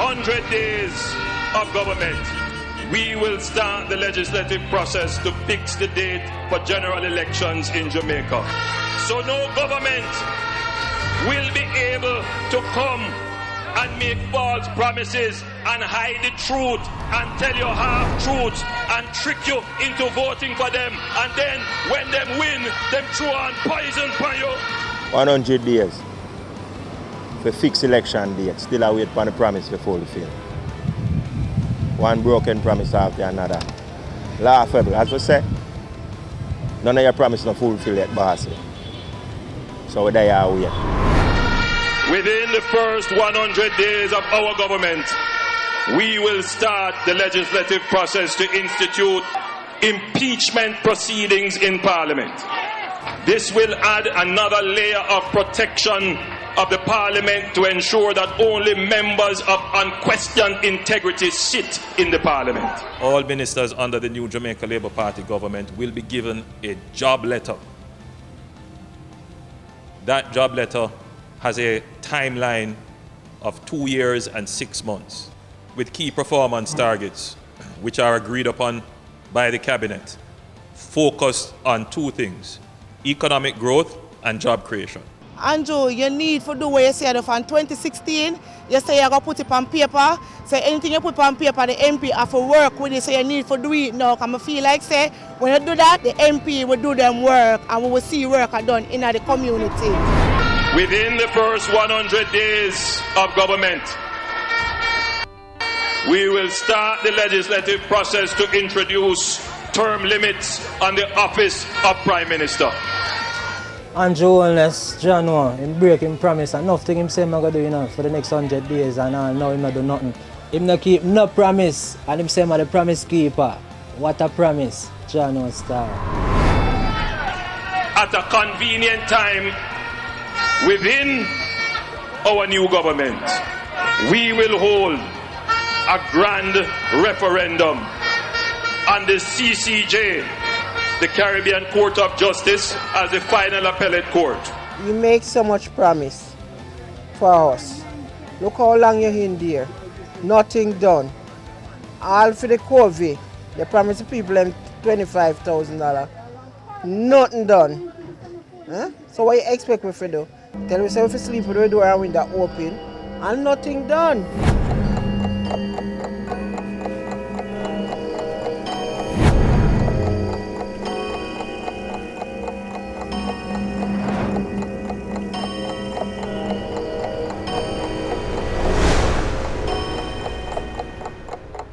100 days of government, we will start the legislative process to fix the date for general elections in Jamaica. So no government will be able to come and make false promises and hide the truth and tell you half-truths and trick you into voting for them, and then when them win, them throw on poison for you. 100 days for fixed election date, still await for the promise to fulfill. One broken promise after another. Laughable, as we say. None of your promise not fulfilled yet, boss. So there you are wait. Within the first 100 days of our government, we will start the legislative process to institute impeachment proceedings in Parliament. This will add another layer of protection of the Parliament to ensure that only members of unquestioned integrity sit in the Parliament. All ministers under the new Jamaica Labour Party government will be given a job letter. That job letter has a timeline of 2 years and 6 months with key performance targets which are agreed upon by the cabinet, focused on two things: economic growth and job creation. Andrew, you need to do what you said from 2016. You say you're going to put it on paper. So anything you put on paper, the MP have to work with it. So you need to do it now. Because I feel like say when you do that, the MP will do them work and we will see work done in the community. Within the first 100 days of government, we will start the legislative process to introduce term limits on the office of Prime Minister. Andrew Holness, John, him break him promise and nothing him say I'm going to do for the next 100 days and now him not do nothing. Him not keep no promise and him say I'm the promise keeper. What a promise, John Star. At a convenient time within our new government, we will hold a grand referendum on the CCJ, the Caribbean Court of Justice, as the final appellate court. You make so much promise for us. Look how long you're in there. Nothing done. All for the COVID, they promise the people them $25,000. Nothing done. Huh? So what you expect me to do? Tell me if you sleep with the door and window open and nothing done.